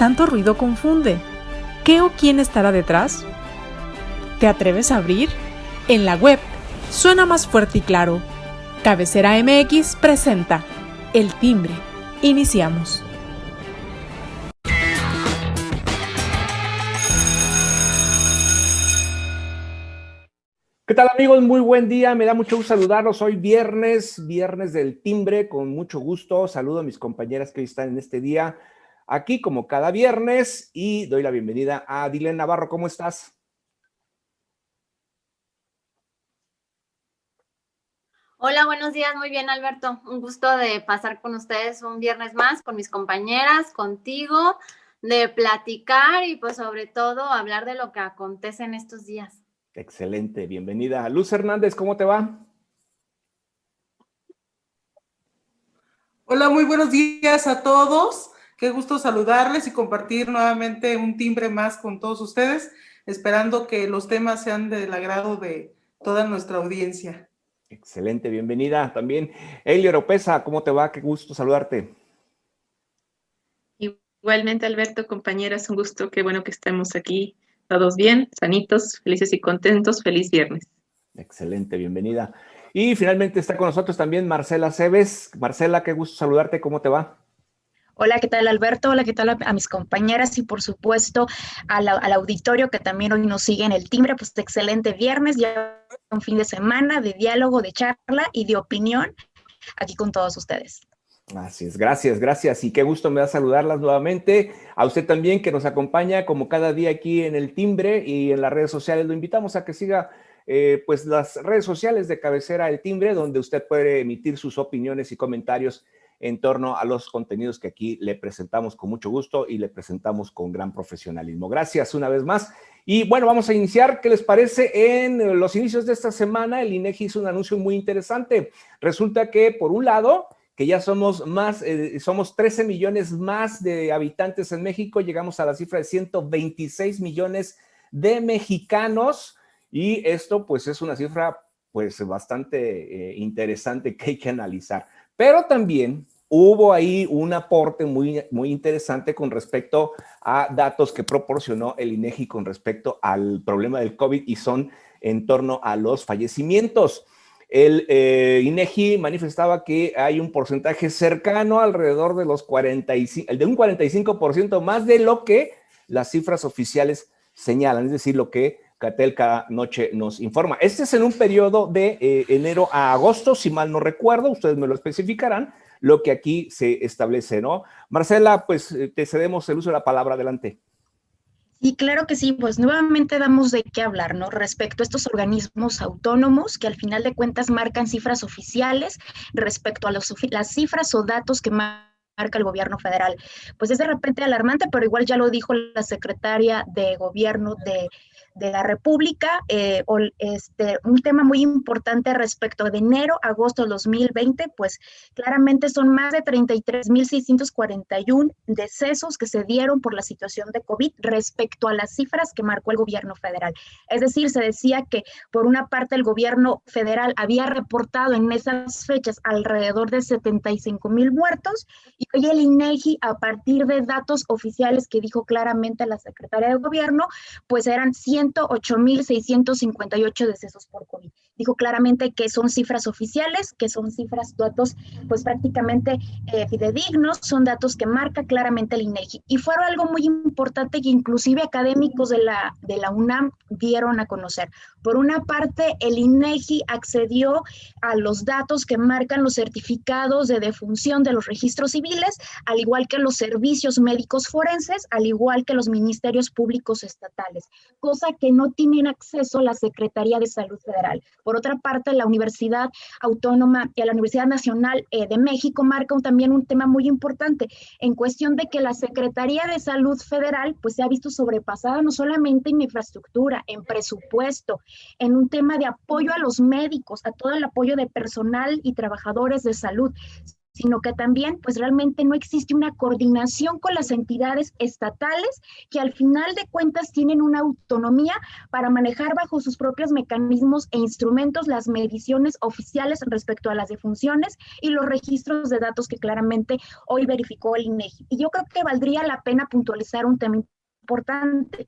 tanto ruido confunde. ¿Qué o quién estará detrás? ¿Te atreves a abrir? En la web suena más fuerte y claro. Cabecera MX presenta El Timbre. Iniciamos. ¿Qué tal, amigos? Muy buen día, me da mucho gusto saludarlos. Hoy viernes del Timbre, con mucho gusto. Saludo a mis compañeras que hoy están en este día, aquí como cada viernes, y doy la bienvenida a Dylan Navarro. ¿Cómo estás? Hola, buenos días, muy bien, Alberto. Un gusto de pasar con ustedes un viernes más, con mis compañeras, contigo, de platicar y pues sobre todo hablar de lo que acontece en estos días. Excelente, bienvenida. Luz Hernández, ¿cómo te va? Hola, muy buenos días a todos. Qué gusto saludarles y compartir nuevamente un timbre más con todos ustedes, esperando que los temas sean del agrado de toda nuestra audiencia. Excelente, bienvenida también. Elio Oropesa, ¿cómo te va? Qué gusto saludarte. Igualmente, Alberto, compañeras, un gusto, qué bueno que estemos aquí, todos bien, sanitos, felices y contentos, feliz viernes. Excelente, bienvenida. Y finalmente está con nosotros también Marcela Cebes. Marcela, qué gusto saludarte, ¿cómo te va? Hola, ¿qué tal, Alberto? Hola, ¿qué tal a mis compañeras? Y por supuesto al auditorio que también hoy nos sigue en El Timbre. Pues excelente viernes, ya un fin de semana de diálogo, de charla y de opinión aquí con todos ustedes. Así es, gracias. Y qué gusto me da saludarlas nuevamente. A usted también que nos acompaña como cada día aquí en El Timbre y en las redes sociales. Lo invitamos a que siga pues las redes sociales de Cabecera El Timbre, donde usted puede emitir sus opiniones y comentarios en torno a los contenidos que aquí le presentamos con mucho gusto y le presentamos con gran profesionalismo. Gracias una vez más. Y bueno, vamos a iniciar. ¿Qué les parece? En los inicios de esta semana, el INEGI hizo un anuncio muy interesante. Resulta que, por un lado, que ya somos más, somos 13 millones más de habitantes en México, llegamos a la cifra de 126 millones de mexicanos, y esto pues es una cifra pues bastante interesante que hay que analizar. Pero también hubo ahí un aporte muy interesante con respecto a datos que proporcionó el INEGI con respecto al problema del COVID, y son en torno a los fallecimientos. El INEGI manifestaba que hay un porcentaje cercano alrededor de los 45, de un 45% más de lo que las cifras oficiales señalan, es decir, lo que CATEL cada noche nos informa. Este es en un periodo de enero a agosto, si mal no recuerdo, ustedes me lo especificarán, lo que aquí se establece, ¿no? Marcela, pues te cedemos el uso de la palabra, adelante. Y claro que sí, pues nuevamente damos de qué hablar, ¿no? Respecto a estos organismos autónomos que al final de cuentas marcan cifras oficiales respecto a las cifras o datos que marca el gobierno federal. Pues es de repente alarmante, pero igual ya lo dijo la secretaria de gobierno de la República, un tema muy importante respecto de enero a agosto del 2020, pues claramente son más de 33,641 decesos que se dieron por la situación de COVID respecto a las cifras que marcó el gobierno federal. Es decir, se decía que por una parte el gobierno federal había reportado en esas fechas alrededor de 75,000 muertos, y hoy el INEGI, a partir de datos oficiales que dijo claramente la secretaria de gobierno, pues eran 108,658 decesos por COVID. Dijo claramente que son cifras oficiales, que son cifras, datos pues prácticamente fidedignos, son datos que marca claramente el INEGI. Y fue algo muy importante que inclusive académicos de la UNAM dieron a conocer. Por una parte, el INEGI accedió a los datos que marcan los certificados de defunción de los registros civiles, al igual que los servicios médicos forenses, al igual que los ministerios públicos estatales, cosa que no tienen acceso la Secretaría de Salud Federal. Por otra parte, la Universidad Autónoma y la Universidad Nacional de México marca también un tema muy importante en cuestión de que la Secretaría de Salud Federal pues se ha visto sobrepasada no solamente en infraestructura, en presupuesto, en un tema de apoyo a los médicos, a todo el apoyo de personal y trabajadores de salud, sino que también pues realmente no existe una coordinación con las entidades estatales que al final de cuentas tienen una autonomía para manejar bajo sus propios mecanismos e instrumentos las mediciones oficiales respecto a las defunciones y los registros de datos que claramente hoy verificó el INEGI. Y yo creo que valdría la pena puntualizar un tema importante.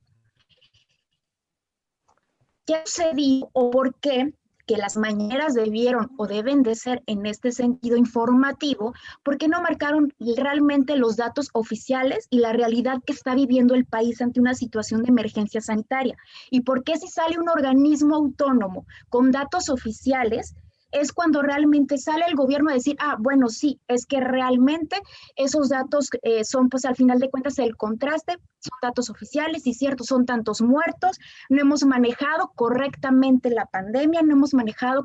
¿Qué sucedió o por qué que las mañaneras debieron o deben de ser en este sentido informativo? ¿Por qué no marcaron realmente los datos oficiales y la realidad que está viviendo el país ante una situación de emergencia sanitaria? ¿Y por qué si sale un organismo autónomo con datos oficiales es cuando realmente sale el gobierno a decir, bueno, sí, es que realmente esos datos son, pues al final de cuentas, el contraste, son datos oficiales y cierto, son tantos muertos, no hemos manejado correctamente la pandemia, no hemos manejado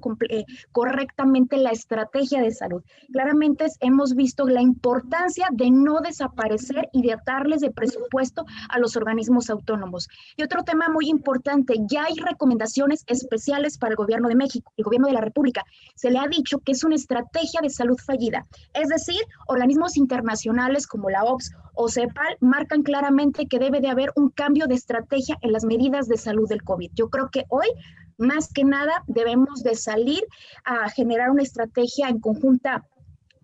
correctamente la estrategia de salud. Claramente hemos visto la importancia de no desaparecer y de atarles de presupuesto a los organismos autónomos. Y otro tema muy importante, ya hay recomendaciones especiales para el gobierno de México, el gobierno de la República. Se le ha dicho que es una estrategia de salud fallida. Es decir, organismos internacionales como la OPS o CEPAL marcan claramente que debe de haber un cambio de estrategia en las medidas de salud del COVID. Yo creo que hoy, más que nada, debemos de salir a generar una estrategia en conjunta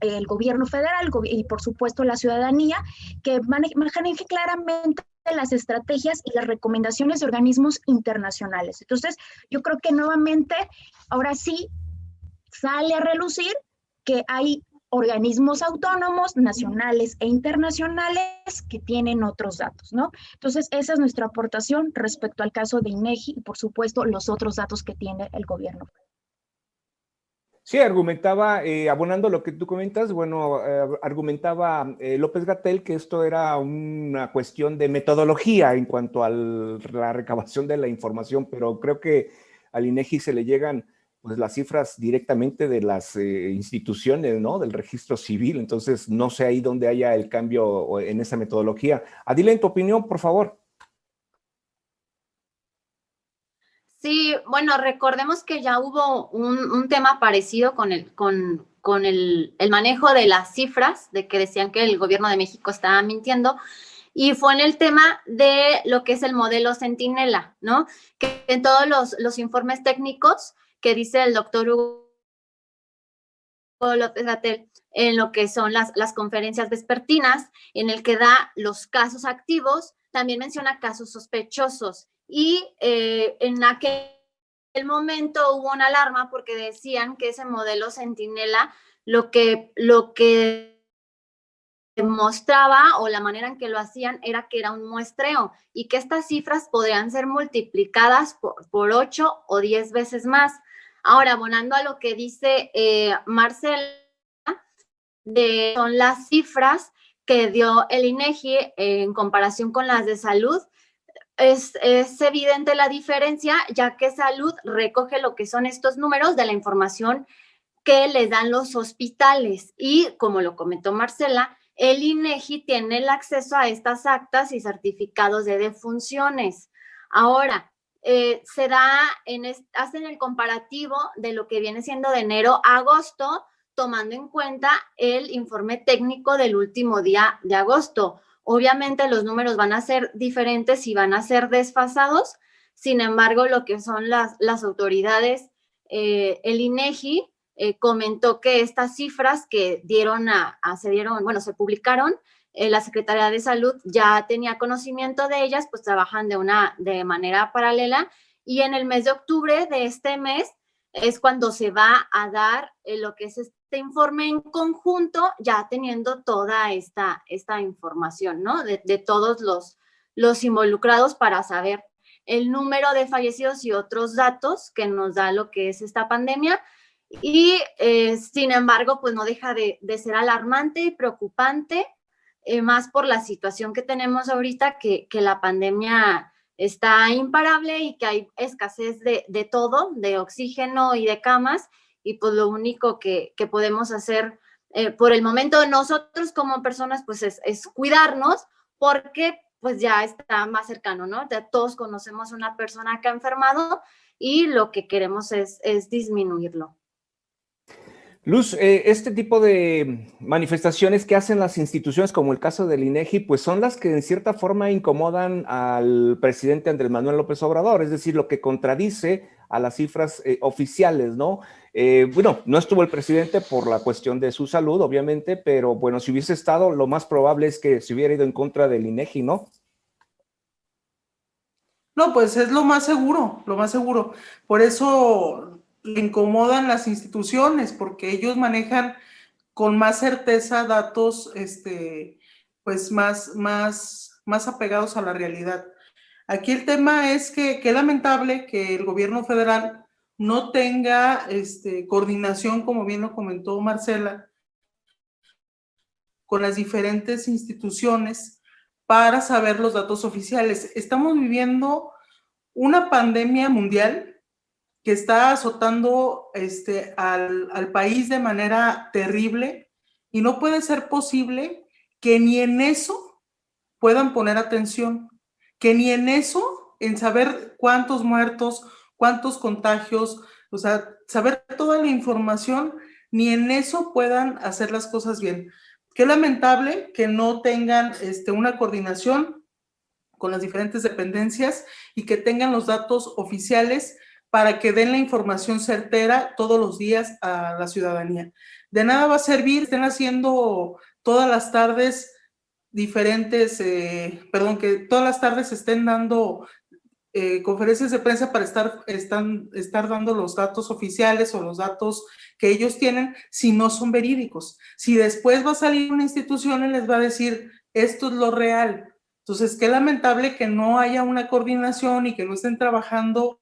el gobierno federal y por supuesto la ciudadanía que maneje claramente las estrategias y las recomendaciones de organismos internacionales. Entonces, yo creo que nuevamente, ahora sí, sale a relucir que hay organismos autónomos, nacionales e internacionales, que tienen otros datos, ¿no? Entonces, esa es nuestra aportación respecto al caso de INEGI y, por supuesto, los otros datos que tiene el gobierno. Sí, argumentaba, abonando lo que tú comentas, bueno, argumentaba López-Gatell que esto era una cuestión de metodología en cuanto a la recabación de la información, pero creo que al INEGI se le llegan pues las cifras directamente de las instituciones, ¿no? Del registro civil, entonces no sé ahí dónde haya el cambio en esa metodología. Adila, en tu opinión, por favor. Sí, bueno, recordemos que ya hubo un tema parecido con el manejo de las cifras, de que decían que el gobierno de México estaba mintiendo, y fue en el tema de lo que es el modelo Centinela, ¿no? Que en todos los informes técnicos que dice el doctor Hugo López-Gatell, en lo que son las conferencias vespertinas, en el que da los casos activos, también menciona casos sospechosos. Y en aquel momento hubo una alarma porque decían que ese modelo Centinela lo que mostraba o la manera en que lo hacían era que era un muestreo y que estas cifras podrían ser multiplicadas por 8 o 10 veces más. Ahora, abonando a lo que dice Marcela, son las cifras que dio el INEGI en comparación con las de salud. Es evidente la diferencia, ya que salud recoge lo que son estos números de la información que les dan los hospitales. Y como lo comentó Marcela, el INEGI tiene el acceso a estas actas y certificados de defunciones. Ahora, hacen el comparativo de lo que viene siendo de enero a agosto, tomando en cuenta el informe técnico del último día de agosto. Obviamente los números van a ser diferentes y van a ser desfasados. Sin embargo, lo que son las autoridades, el INEGI comentó que estas cifras que se publicaron, la Secretaría de Salud ya tenía conocimiento de ellas, pues trabajan de manera paralela, y en el mes de octubre de este mes es cuando se va a dar lo que es este informe en conjunto, ya teniendo toda esta información, ¿no? De todos los involucrados para saber el número de fallecidos y otros datos que nos da lo que es esta pandemia. Y sin embargo, pues no deja de ser alarmante y preocupante, más por la situación que tenemos ahorita, que la pandemia está imparable y que hay escasez de todo, de oxígeno y de camas, y pues lo único que podemos hacer por el momento nosotros como personas, pues es cuidarnos, porque pues ya está más cercano, ¿no? Ya todos conocemos una persona que ha enfermado y lo que queremos es disminuirlo. Luz, este tipo de manifestaciones que hacen las instituciones, como el caso del INEGI, pues son las que en cierta forma incomodan al presidente Andrés Manuel López Obrador, es decir, lo que contradice a las cifras oficiales, ¿no? Bueno, no estuvo el presidente por la cuestión de su salud, obviamente, pero bueno, si hubiese estado, lo más probable es que se hubiera ido en contra del INEGI, ¿no? No, pues es lo más seguro, lo más seguro. Por eso le incomodan las instituciones, porque ellos manejan con más certeza datos, pues más apegados a la realidad. Aquí el tema es que qué lamentable que el gobierno federal no tenga coordinación, como bien lo comentó Marcela, con las diferentes instituciones para saber los datos oficiales. Estamos viviendo una pandemia mundial que está azotando al país de manera terrible y no puede ser posible que ni en eso puedan poner atención, que ni en eso, en saber cuántos muertos, cuántos contagios, o sea, saber toda la información, ni en eso puedan hacer las cosas bien. Qué lamentable que no tengan una coordinación con las diferentes dependencias y que tengan los datos oficiales para que den la información certera todos los días a la ciudadanía. De nada va a servir, estén haciendo todas las tardes diferentes, que todas las tardes estén dando conferencias de prensa para estar dando los datos oficiales o los datos que ellos tienen si no son verídicos. Si después va a salir una institución y les va a decir, esto es lo real. Entonces, qué lamentable que no haya una coordinación y que no estén trabajando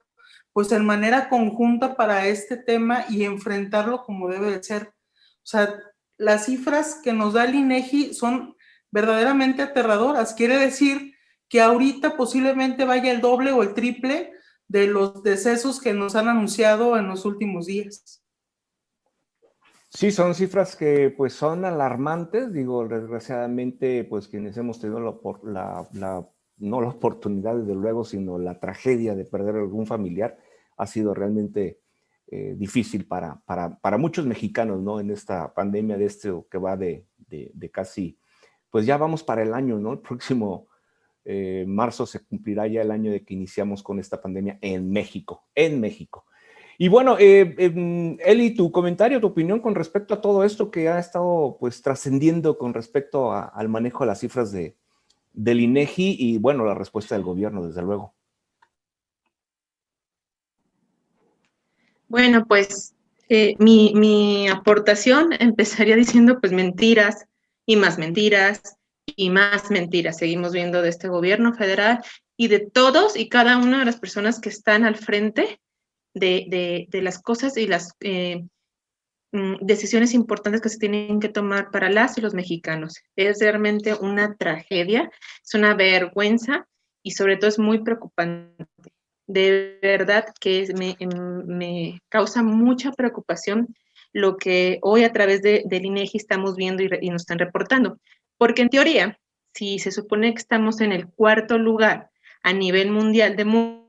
pues en manera conjunta para este tema y enfrentarlo como debe de ser. O sea, las cifras que nos da el INEGI son verdaderamente aterradoras. Quiere decir que ahorita posiblemente vaya el doble o el triple de los decesos que nos han anunciado en los últimos días. Sí, son cifras que pues son alarmantes, digo, desgraciadamente pues quienes hemos tenido no la oportunidad desde luego, sino la tragedia de perder algún familiar, ha sido realmente difícil para muchos mexicanos, ¿no? En esta pandemia de que va de casi, pues ya vamos para el año, ¿no? El próximo marzo se cumplirá ya el año de que iniciamos con esta pandemia en México, en México. Y bueno, Eli, tu comentario, tu opinión con respecto a todo esto que ha estado pues trascendiendo con respecto al manejo de las cifras del INEGI y bueno, la respuesta del gobierno, desde luego. Bueno, pues mi aportación empezaría diciendo pues mentiras y más mentiras y más mentiras. Seguimos viendo de este gobierno federal y de todos y cada una de las personas que están al frente de las cosas y las decisiones importantes que se tienen que tomar para las y los mexicanos. Es realmente una tragedia, es una vergüenza y sobre todo es muy preocupante. De verdad que me causa mucha preocupación lo que hoy a través del INEGI estamos viendo y nos están reportando. Porque en teoría, si se supone que estamos en el 4º lugar a nivel mundial de muertes,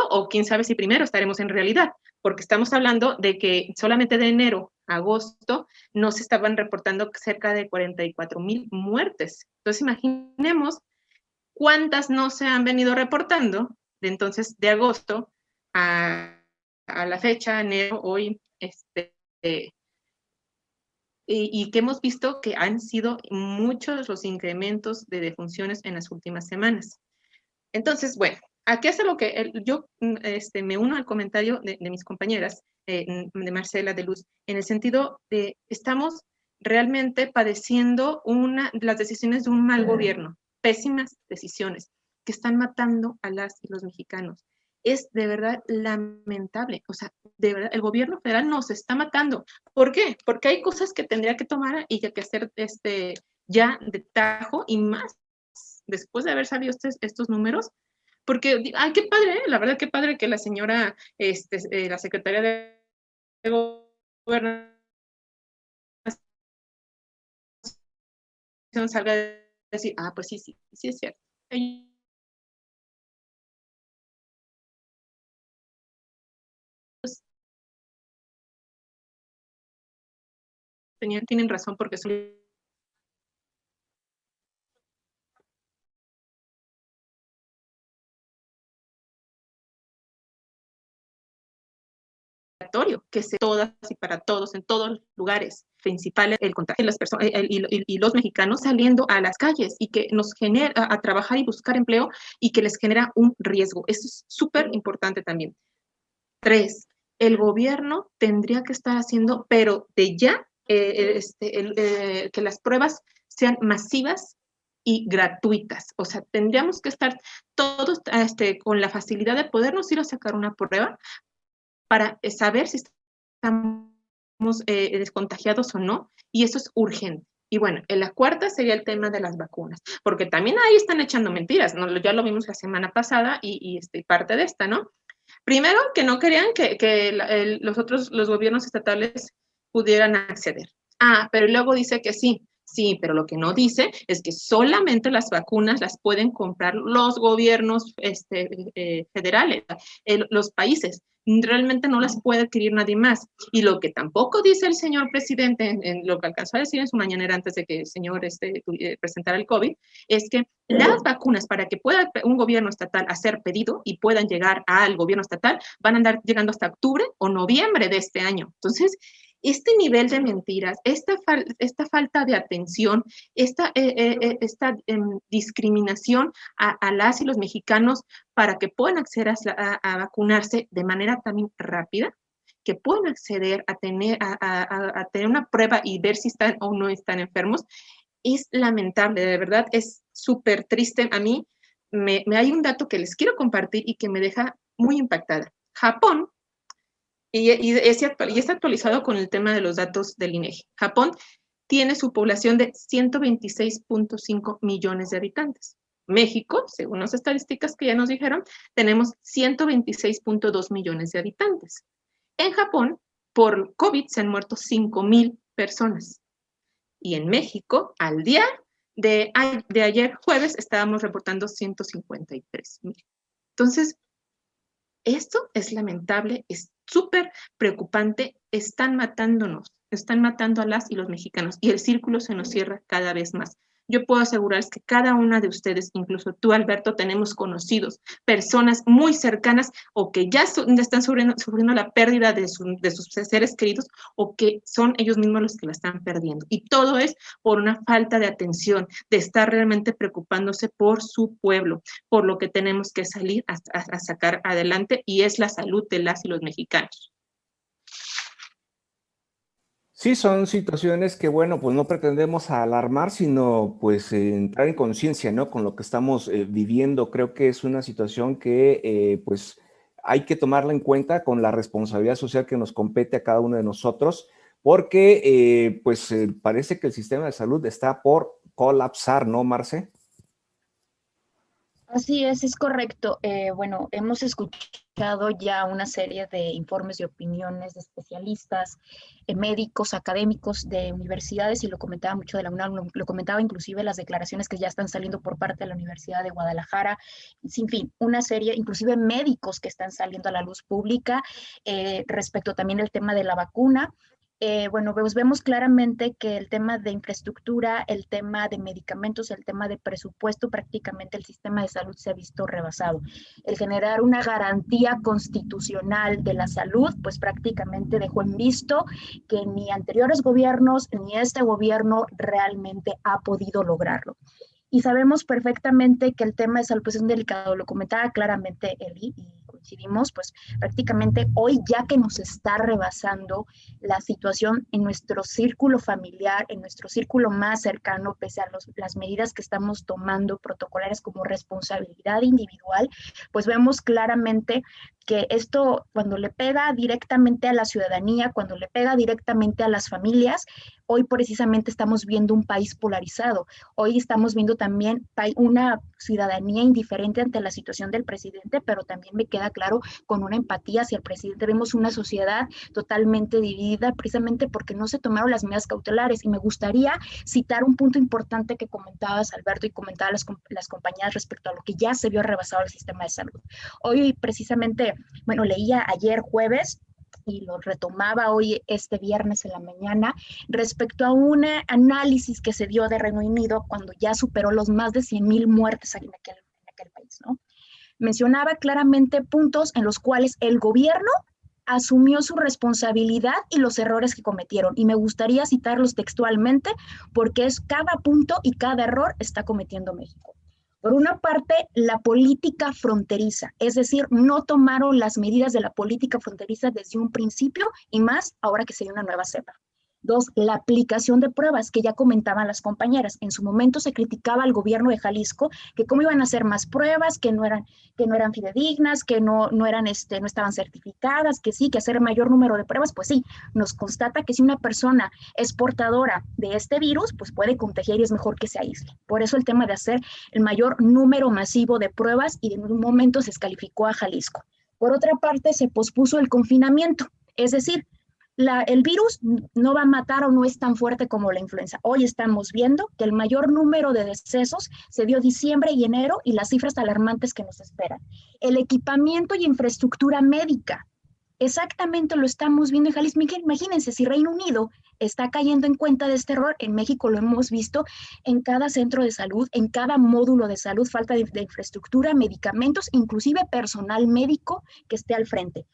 o quién sabe si primero estaremos en realidad, porque estamos hablando de que solamente de enero a agosto no se estaban reportando cerca de 44,000 muertes. Entonces imaginemos cuántas no se han venido reportando de entonces de agosto a la fecha, enero, hoy, y que hemos visto que han sido muchos los incrementos de defunciones en las últimas semanas. Entonces, bueno, aquí hace lo que yo me uno al comentario de mis compañeras, de Marcela, de Luz, en el sentido de estamos realmente padeciendo las decisiones de un mal gobierno, pésimas decisiones que están matando a las y los mexicanos. Es de verdad lamentable, o sea, de verdad, el gobierno federal nos está matando. ¿Por qué? Porque hay cosas que tendría que tomar y que hacer ya de tajo y más después de haber salido estos números, porque, ay, qué padre, la verdad, qué padre que la señora, la secretaria de Gobernación salga a decir, pues sí es cierto. tienen razón porque son que se todas y para todos, en todos los lugares principales, el contagio de las personas y los mexicanos saliendo a las calles y que nos genera a trabajar y buscar empleo y que les genera un riesgo. Eso es súper importante también. 3, el gobierno tendría que estar haciendo, pero de ya, que las pruebas sean masivas y gratuitas. O sea, tendríamos que estar todos con la facilidad de podernos ir a sacar una prueba para saber si estamos descontagiados o no, y eso es urgente. Y bueno, la cuarta sería el tema de las vacunas, porque también ahí están echando mentiras, ¿no? Ya lo vimos la semana pasada y parte de esta, ¿no? Primero, que no querían que los gobiernos estatales pudieran acceder. Pero luego dice que sí. Sí, pero lo que no dice es que solamente las vacunas las pueden comprar los gobiernos federales, los países. Realmente no las puede adquirir nadie más. Y lo que tampoco dice el señor presidente, en lo que alcanzó a decir en su mañanera antes de que el señor presentara el COVID, es que las vacunas, para que pueda un gobierno estatal hacer pedido y puedan llegar al gobierno estatal, van a andar llegando hasta octubre o noviembre de este año. Entonces, este nivel de mentiras, esta falta de atención, esta discriminación a las y los mexicanos para que puedan acceder a vacunarse de manera también rápida, que puedan acceder a tener una prueba y ver si están o no están enfermos, es lamentable, de verdad, es súper triste. A mí hay un dato que les quiero compartir y que me deja muy impactada. Japón, y está actualizado con el tema de los datos del INEGI. Japón tiene su población de 126.5 millones de habitantes. México, según las estadísticas que ya nos dijeron, tenemos 126.2 millones de habitantes. En Japón, por COVID se han muerto 5,000 personas. Y en México, al día de ayer jueves, estábamos reportando 153,000. Entonces, esto es lamentable, es súper preocupante, están matándonos, están matando a las y los mexicanos y el círculo se nos cierra cada vez más. Yo puedo asegurarles que cada una de ustedes, incluso tú, Alberto, tenemos conocidos, personas muy cercanas o que ya están sufriendo la pérdida de sus seres queridos o que son ellos mismos los que la están perdiendo. Y todo es por una falta de atención, de estar realmente preocupándose por su pueblo, por lo que tenemos que salir a sacar adelante y es la salud de las y los mexicanos. Sí, son situaciones que, bueno, pues no pretendemos alarmar, sino pues entrar en conciencia, ¿no? Con lo que estamos viviendo. Creo que es una situación que pues hay que tomarla en cuenta con la responsabilidad social que nos compete a cada uno de nosotros, porque pues parece que el sistema de salud está por colapsar, ¿no, Marce? Así es correcto. Bueno, hemos escuchado ya una serie de informes y opiniones de especialistas, médicos, académicos de universidades, y lo comentaba mucho de la UNAM, lo comentaba inclusive las declaraciones que ya están saliendo por parte de la Universidad de Guadalajara, sin fin, una serie, inclusive médicos que están saliendo a la luz pública respecto también al tema de la vacuna. Bueno, pues vemos claramente que el tema de infraestructura, el tema de medicamentos, el tema de presupuesto, prácticamente el sistema de salud se ha visto rebasado. El generar una garantía constitucional de la salud, pues prácticamente dejó en visto que ni anteriores gobiernos ni este gobierno realmente ha podido lograrlo. Y sabemos perfectamente que el tema de salud pues, es un delicado, lo comentaba claramente Eli, y coincidimos, pues prácticamente hoy ya que nos está rebasando la situación en nuestro círculo familiar, en nuestro círculo más cercano, pese a las medidas que estamos tomando protocolares como responsabilidad individual, pues vemos claramente que esto cuando le pega directamente a la ciudadanía, cuando le pega directamente a las familias, hoy precisamente estamos viendo un país polarizado. Hoy estamos viendo también una ciudadanía indiferente ante la situación del presidente, pero también me queda claro con una empatía hacia el presidente. Vemos una sociedad totalmente dividida precisamente porque no se tomaron las medidas cautelares. Y me gustaría citar un punto importante que comentabas, Alberto, y comentaban las compañeras respecto a lo que ya se vio rebasado el sistema de salud. Hoy precisamente, bueno, leía ayer jueves y lo retomaba hoy este viernes en la mañana, respecto a un análisis que se dio de Reino Unido cuando ya superó los más de 100,000 muertes en aquel país, ¿no? Mencionaba claramente puntos en los cuales el gobierno asumió su responsabilidad y los errores que cometieron. Y me gustaría citarlos textualmente porque es cada punto y cada error está cometiendo México. Por una parte, la política fronteriza, es decir, no tomaron las medidas de la política fronteriza desde un principio y más ahora que se dio una nueva cepa. Dos, la aplicación de pruebas que ya comentaban las compañeras. En su momento se criticaba al gobierno de Jalisco que cómo iban a hacer más pruebas, que no eran fidedignas, que no estaban certificadas, que sí, que hacer mayor número de pruebas. Pues sí, nos constata que si una persona es portadora de este virus, pues puede contagiar y es mejor que se aísle. Por eso el tema de hacer el mayor número masivo de pruebas y en un momento se descalificó a Jalisco. Por otra parte, se pospuso el confinamiento, es decir, el virus no va a matar o no es tan fuerte como la influenza. Hoy estamos viendo que el mayor número de decesos se dio diciembre y enero y las cifras alarmantes que nos esperan. El equipamiento y infraestructura médica, exactamente lo estamos viendo en Jalisco. Imagínense, si Reino Unido está cayendo en cuenta de este error, en México lo hemos visto en cada centro de salud, en cada módulo de salud, falta de infraestructura, medicamentos, inclusive personal médico que esté al frente.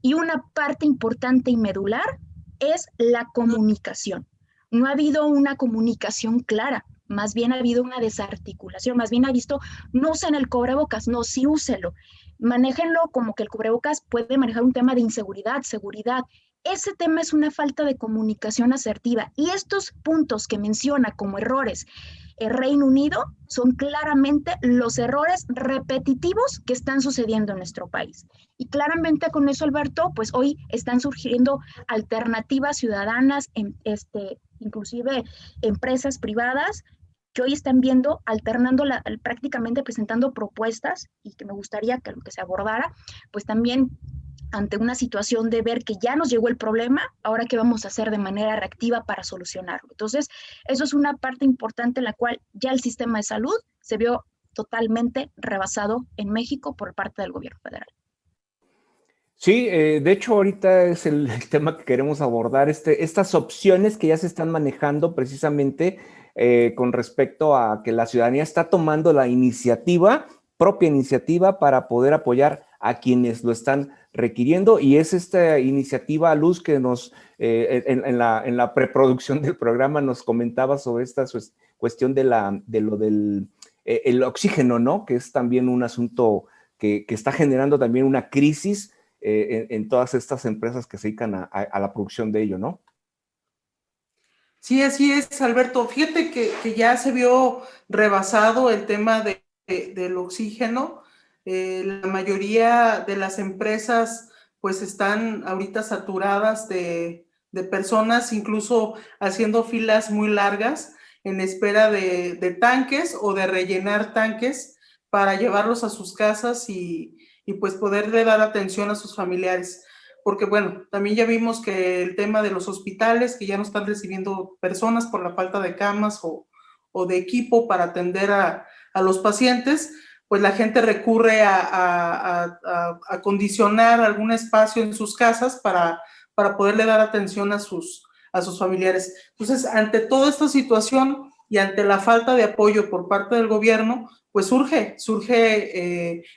Y una parte importante y medular es la comunicación. No ha habido una comunicación clara, más bien ha habido una desarticulación, más bien ha visto, no usen el cubrebocas, no, sí úselo. Manéjenlo como que el cubrebocas puede manejar un tema de inseguridad, seguridad. Ese tema es una falta de comunicación asertiva. Y estos puntos que menciona como errores el Reino Unido son claramente los errores repetitivos que están sucediendo en nuestro país. Y claramente con eso, Alberto, pues hoy están surgiendo alternativas ciudadanas, inclusive empresas privadas, que hoy están viendo, alternando, prácticamente presentando propuestas, y que me gustaría que se abordara, pues también ante una situación de ver que ya nos llegó el problema, ahora qué vamos a hacer de manera reactiva para solucionarlo. Entonces, eso es una parte importante en la cual ya el sistema de salud se vio totalmente rebasado en México por parte del gobierno federal. Sí, de hecho ahorita es el tema que queremos abordar, estas opciones que ya se están manejando precisamente con respecto a que la ciudadanía está tomando la propia iniciativa para poder apoyar a quienes lo están requiriendo, y es esta iniciativa, Luz, que en la preproducción del programa nos comentaba sobre esta cuestión de lo del el oxígeno, ¿no? Que es también un asunto que está generando también una crisis en todas estas empresas que se dedican a la producción de ello, ¿no? Sí, así es, Alberto. Fíjate que ya se vio rebasado el tema del oxígeno. La mayoría de las empresas pues están ahorita saturadas de personas, incluso haciendo filas muy largas en espera de tanques o de rellenar tanques para llevarlos a sus casas y pues poderle dar atención a sus familiares. Porque bueno, también ya vimos que el tema de los hospitales, que ya no están recibiendo personas por la falta de camas o de equipo para atender a los pacientes, pues la gente recurre a acondicionar algún espacio en sus casas para poderle dar atención a sus familiares. Entonces, ante toda esta situación y ante la falta de apoyo por parte del gobierno, pues surge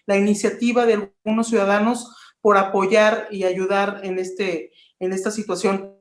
la iniciativa de algunos ciudadanos por apoyar y ayudar en esta situación.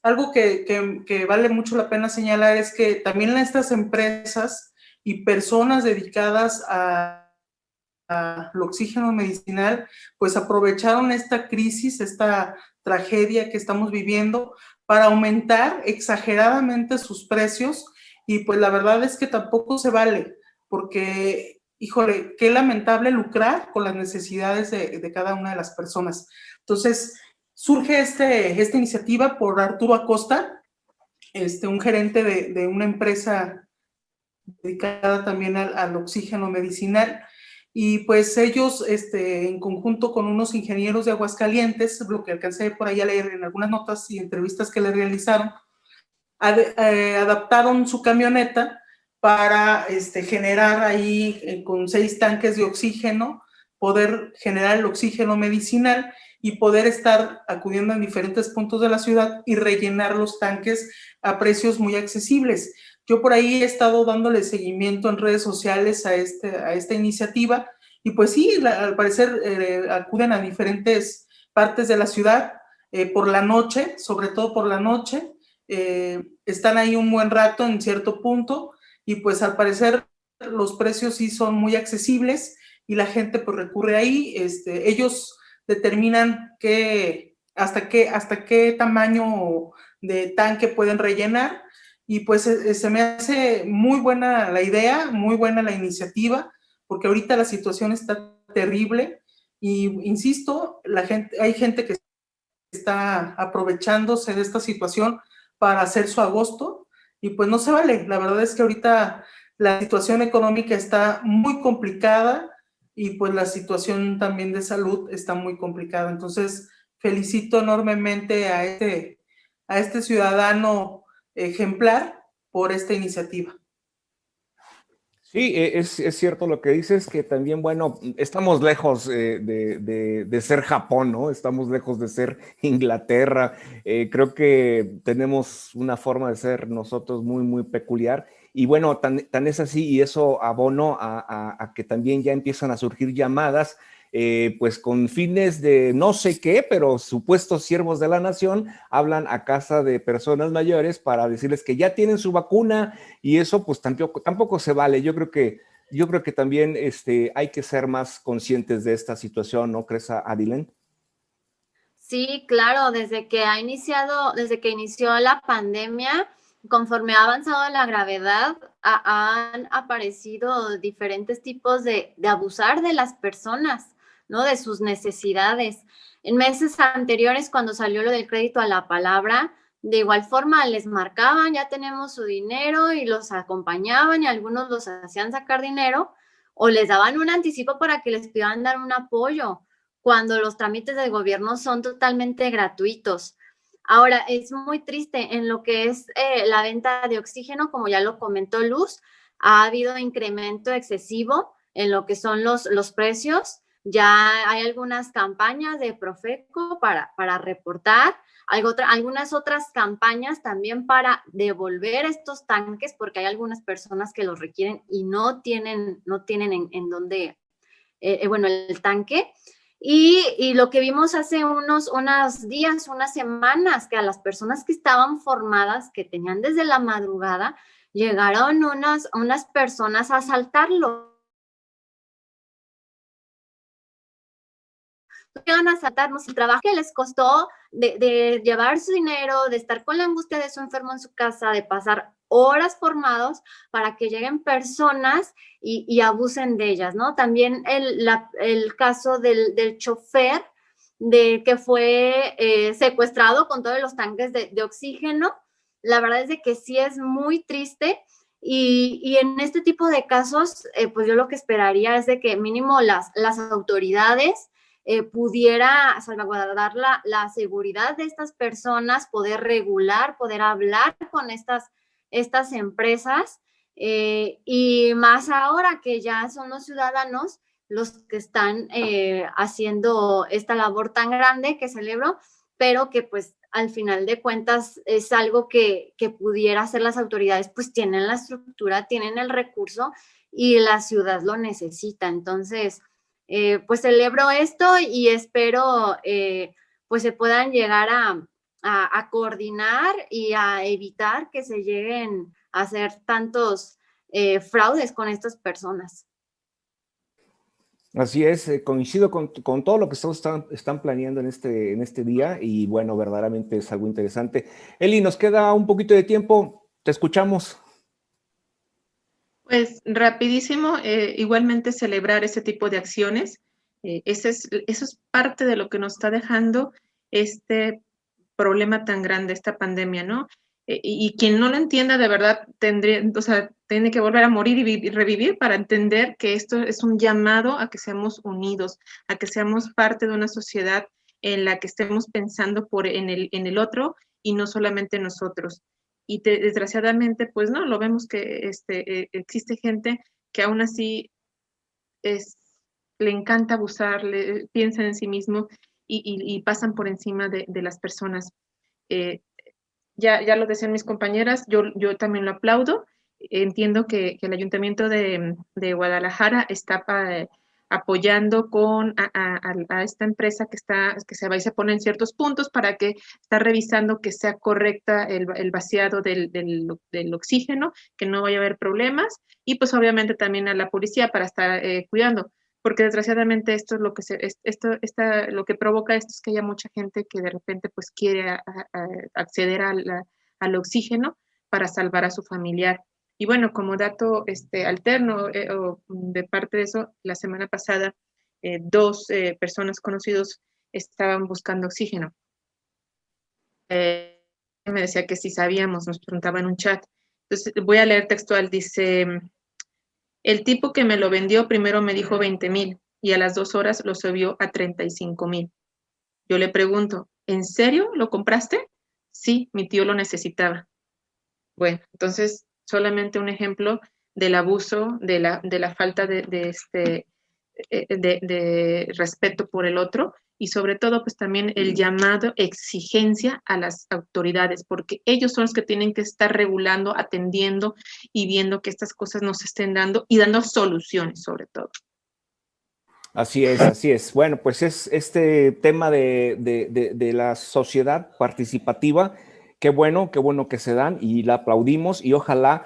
Algo que vale mucho la pena señalar es que también estas empresas y personas dedicadas al oxígeno medicinal, pues aprovecharon esta crisis, esta tragedia que estamos viviendo para aumentar exageradamente sus precios, y pues la verdad es que tampoco se vale, porque, híjole, qué lamentable lucrar con las necesidades de cada una de las personas. Entonces, surge esta iniciativa por Arturo Acosta, un gerente de una empresa dedicada también al oxígeno medicinal, y pues ellos, en conjunto con unos ingenieros de Aguascalientes, lo que alcancé por ahí a leer en algunas notas y entrevistas que le realizaron, adaptaron su camioneta para generar ahí con 6 tanques de oxígeno, poder generar el oxígeno medicinal y poder estar acudiendo en diferentes puntos de la ciudad y rellenar los tanques a precios muy accesibles. Yo por ahí he estado dándole seguimiento en redes sociales a esta iniciativa y pues sí, al parecer acuden a diferentes partes de la ciudad por la noche, sobre todo por la noche, están ahí un buen rato en cierto punto y pues al parecer los precios sí son muy accesibles y la gente pues recurre ahí, ellos determinan hasta qué tamaño de tanque pueden rellenar y pues se me hace muy buena la idea, muy buena la iniciativa, porque ahorita la situación está terrible y insisto, hay gente que está aprovechándose de esta situación para hacer su agosto y pues no se vale. La verdad es que ahorita la situación económica está muy complicada y pues la situación también de salud está muy complicada. Entonces, felicito enormemente a este ciudadano ejemplar por esta iniciativa. Sí, es cierto lo que dices, que también, bueno, estamos lejos de ser Japón, ¿no? Estamos lejos de ser Inglaterra. Creo que tenemos una forma de ser nosotros muy, muy peculiar. Y bueno, tan es así, y eso abono a que también ya empiezan a surgir llamadas pues con fines de no sé qué, pero supuestos siervos de la nación hablan a casa de personas mayores para decirles que ya tienen su vacuna y eso pues tampoco se vale. Yo creo que también hay que ser más conscientes de esta situación, ¿no crees, Adilén? Sí, claro, desde que inició la pandemia, conforme ha avanzado la gravedad, han aparecido diferentes tipos de abusar de las personas, ¿no? De sus necesidades. En meses anteriores, cuando salió lo del crédito a la palabra, de igual forma les marcaban, ya tenemos su dinero y los acompañaban y algunos los hacían sacar dinero o les daban un anticipo para que les pudieran dar un apoyo cuando los trámites del gobierno son totalmente gratuitos. Ahora, es muy triste en lo que es la venta de oxígeno, como ya lo comentó Luz, ha habido incremento excesivo en lo que son los precios. Ya hay algunas campañas de Profeco para reportar, algunas otras campañas también para devolver estos tanques, porque hay algunas personas que los requieren y no tienen en dónde, bueno, el tanque. Y lo que vimos hace unos días, unas semanas, que a las personas que estaban formadas, que tenían desde la madrugada, llegaron unas personas a asaltarlo. Iban a asaltarnos el trabajo que les costó de llevar su dinero, de estar con la angustia de su enfermo en su casa, de pasar horas formados para que lleguen personas y abusen de ellas, ¿no? También el caso del chofer que fue secuestrado con todos los tanques de oxígeno. La verdad es de que sí es muy triste y en este tipo de casos, pues yo lo que esperaría es de que mínimo las autoridades pudiera salvaguardar la seguridad de estas personas, poder regular, poder hablar con estas empresas y más ahora que ya son los ciudadanos los que están haciendo esta labor tan grande que celebro, pero que pues al final de cuentas es algo que pudiera hacer las autoridades, pues tienen la estructura, tienen el recurso y la ciudad lo necesita. Entonces, pues celebro esto y espero pues se puedan llegar a coordinar y a evitar que se lleguen a hacer tantos fraudes con estas personas. Así es, coincido con todo lo que están planeando en este día y bueno, verdaderamente es algo interesante. Eli, nos queda un poquito de tiempo, te escuchamos. Pues rapidísimo, igualmente celebrar ese tipo de acciones. Eso es parte de lo que nos está dejando este problema tan grande, esta pandemia, ¿no? Y quien no lo entienda de verdad tiene que volver a morir y revivir para entender que esto es un llamado a que seamos unidos, a que seamos parte de una sociedad en la que estemos pensando en el otro y no solamente nosotros. Y desgraciadamente, pues no, lo vemos que existe gente que aún así le encanta abusar, piensa en sí mismo y pasan por encima de las personas. Ya lo decían mis compañeras, yo también lo aplaudo. Entiendo que el Ayuntamiento de Guadalajara está apoyando a esta empresa que se va y se pone en ciertos puntos para que está revisando que sea correcta el vaciado del oxígeno, que no vaya a haber problemas, y pues obviamente también a la policía para estar cuidando, porque desgraciadamente esto es lo que provoca esto es que haya mucha gente que de repente pues quiere acceder al oxígeno para salvar a su familiar. Y bueno, como dato alterno o de parte de eso, la semana pasada dos personas conocidos estaban buscando oxígeno. Me decía que si sabíamos, nos preguntaba en un chat. Entonces voy a leer textual, dice, el tipo que me lo vendió primero me dijo 20,000 y a las 2 horas lo subió a 35,000. Yo le pregunto, ¿en serio lo compraste? Sí, mi tío lo necesitaba. Bueno, entonces solamente un ejemplo del abuso, de la falta de respeto por el otro y sobre todo pues también el llamado exigencia a las autoridades, porque ellos son los que tienen que estar regulando, atendiendo y viendo que estas cosas no se estén dando y dando soluciones sobre todo. Así es, así es. Bueno, pues es este tema de la sociedad participativa. Qué bueno que se dan y la aplaudimos y ojalá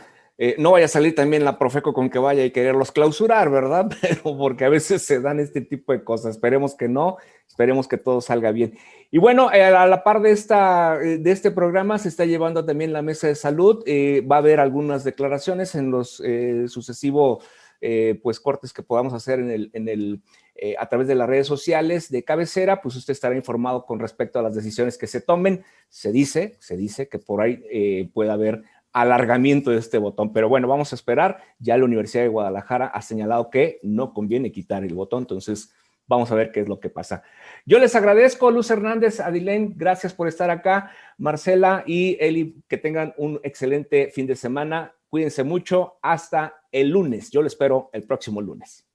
no vaya a salir también la Profeco con que vaya y quererlos clausurar, ¿verdad? Pero porque a veces se dan este tipo de cosas. Esperemos que no, esperemos que todo salga bien. Y bueno, a la par de este programa se está llevando también la mesa de salud. Va a haber algunas declaraciones en los sucesivos pues cortes que podamos hacer a través de las redes sociales de cabecera, pues usted estará informado con respecto a las decisiones que se tomen. Se dice que por ahí puede haber alargamiento de este botón, pero bueno, vamos a esperar. Ya la Universidad de Guadalajara ha señalado que no conviene quitar el botón, entonces vamos a ver qué es lo que pasa. Yo les agradezco, Luz Hernández, Adilén, gracias por estar acá, Marcela y Eli, que tengan un excelente fin de semana. Cuídense mucho, hasta el lunes. Yo lo espero el próximo lunes.